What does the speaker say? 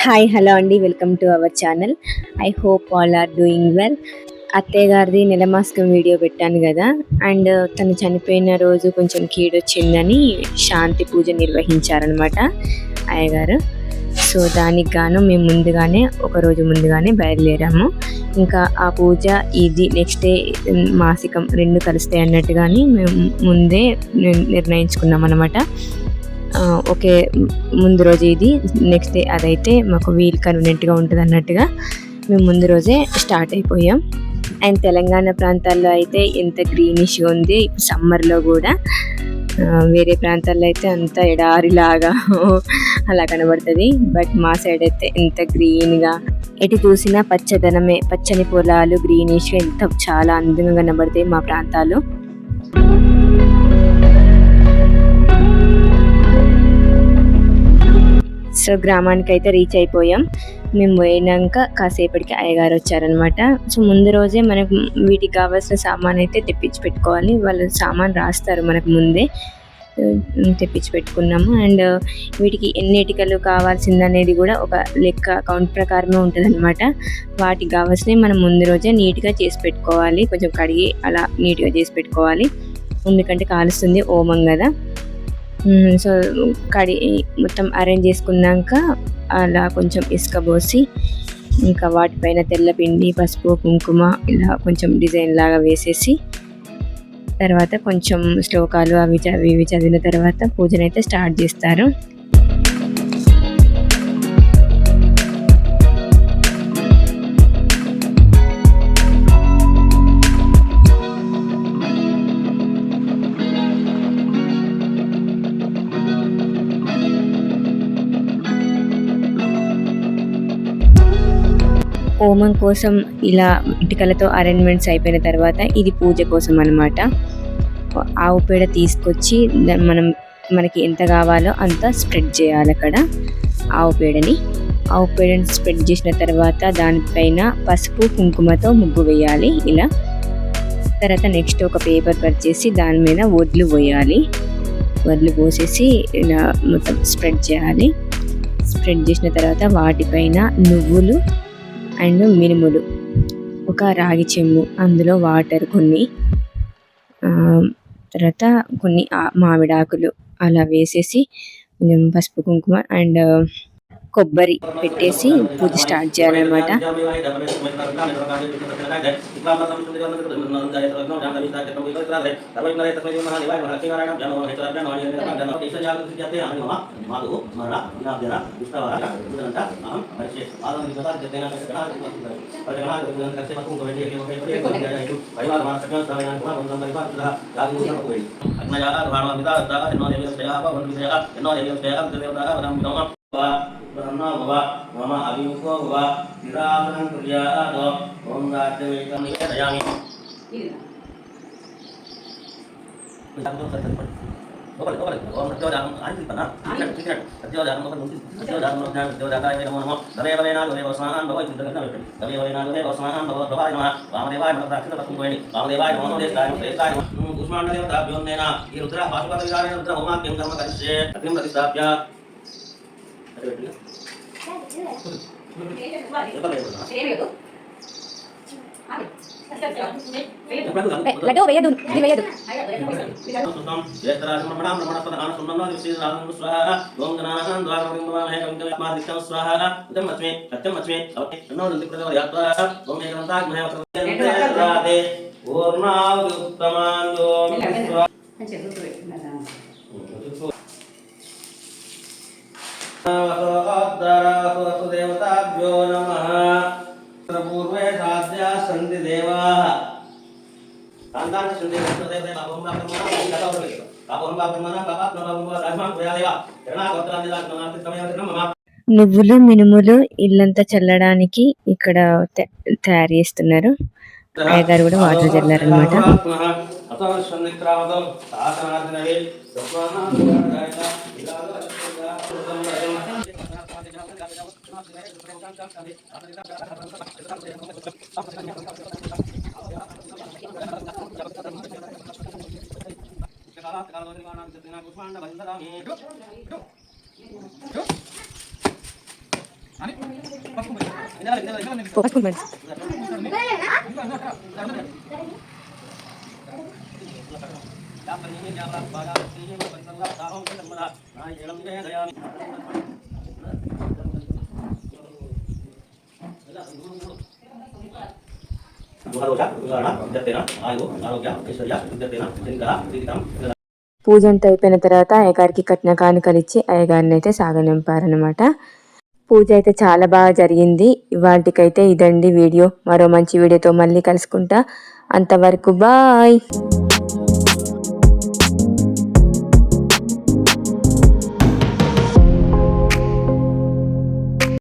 Hi hello అండి, welcome to our channel. I hope all are doing well. అత్తయ్య గారిది నెలమాస్కం video పెట్టాను కదా, అండ్ తను చనిపోయిన రోజు కొంచెం కీడొచ్చిందని శాంతి పూజ నిర్వహించారనమాట అయ్యగారు. సో దానికి గాను మేము ముందుగానే ఒకరోజు ముందుగానే బయలుదేరాము. ఇంకా ఆ పూజ ఇది నెక్స్ట్ డే మాసికం రెండు కలుస్తాయి అన్నట్టుగాని మేము ముందే నిర్ణయించుకున్నాం అనమాట. ఓకే, ముందు రోజు ఇది, నెక్స్ట్ డే అదైతే మాకు వీల్ కన్వీనియంట్గా ఉంటుంది అన్నట్టుగా మేము ముందు రోజే స్టార్ట్ అయిపోయాం. అండ్ తెలంగాణ ప్రాంతాల్లో అయితే ఎంత గ్రీనిష్గా ఉంది ఇప్పుడు సమ్మర్లో కూడా. వేరే ప్రాంతాల్లో అయితే అంత ఎడారిలాగా అలా కనబడుతుంది, బట్ మా సైడ్ అయితే ఎంత గ్రీన్గా, ఎటు చూసినా పచ్చదనమే, పచ్చని పొలాలు గ్రీనిష్గా ఎంత చాలా అందంగా కనబడతాయి మా ప్రాంతాలు. సో గ్రామానికి అయితే రీచ్ అయిపోయాం. మేము పోయినాక కాసేపటికి అయ్యగారు వచ్చారనమాట. సో ముందు రోజే మనకు వీటికి కావాల్సిన సామాన్ అయితే తెప్పించి పెట్టుకోవాలి. వాళ్ళు సామాన్ రాస్తారు మనకు ముందే, తెప్పించి పెట్టుకున్నాము. అండ్ వీటికి ఎన్ని ఇటుకలు కావాల్సిందనేది కూడా ఒక లెక్క కౌంట్ ప్రకారమే ఉంటుంది అనమాట. వాటికి కావాల్సినవి మనం ముందు రోజే నీట్గా చేసి పెట్టుకోవాలి, కొంచెం కడిగి అలా నీట్గా చేసి పెట్టుకోవాలి, ఎందుకంటే కాలుస్తుంది ఓమం కదా. సో మొత్తం అరేంజ్ చేసుకున్నాక అలా కొంచెం ఇసుక పోసి ఇంకా వాటిపైన తెల్ల పిండి, పసుపు, కుంకుమ ఇలా కొంచెం డిజైన్ లాగా వేసేసి తర్వాత కొంచెం శ్లోకాలు అవి చదివిన తర్వాత పూజనైతే స్టార్ట్ చేస్తారు. హోమం కోసం ఇలా ఇటుకలతో అరేంజ్మెంట్స్ అయిపోయిన తర్వాత ఇది పూజ కోసం అనమాట. ఆవు పేడ తీసుకొచ్చి మనకి ఎంత కావాలో అంత స్ప్రెడ్ చేయాలి అక్కడ. ఆవు పేడని స్ప్రెడ్ చేసిన తర్వాత దానిపైన పసుపు కుంకుమతో ముగ్గు వేయాలి ఇలా. తర్వాత నెక్స్ట్ ఒక పేపర్ కట్ చేసి దాని మీద వడ్లు పోయాలి. వడ్లు పోసేసి ఇలా మొత్తం స్ప్రెడ్ చేయాలి. స్ప్రెడ్ చేసిన తర్వాత వాటిపైన నువ్వులు అండ్ మినుములు, ఒక రాగి చెంబు, అందులో వాటర్ కొన్ని, తర్వాత కొన్ని మామిడాకులు అలా వేసేసి కొంచెం పసుపు కుంకుమ అండ్ కొబ్బరి పెట్టేసి పూజ స్టార్ట్ చేయాలన్నమాట. మమ అభిముఖో నిరాసనం కుర్యాదో ఓం రాజ్యవేకం నివేదయామి. లడ్డు వేయదు, ఇది వేయదు. దేవతాభ్యో నమః. పూర్వే సాధ్యా సంతి దేవాః నువ్వులు మినుములు ఇల్లంతా చల్లడానికి ఇక్కడ తయారు చేస్తున్నారు. అయ్యగారు కూడా వాటర్ చల్లారనమాట. పూజ అంతా అయిపోయిన తర్వాత అయ్యగారికి కట్న కానుకలు ఇచ్చి అయ్యగారిని అయితే సాగనింపారనమాట. పూజ అయితే చాలా బాగా జరిగింది. ఇవాళకైతే ఇదండి వీడియో. మరో మంచి వీడియోతో మళ్ళీ కలుసుకుంటా. అంతవరకు బాయ్.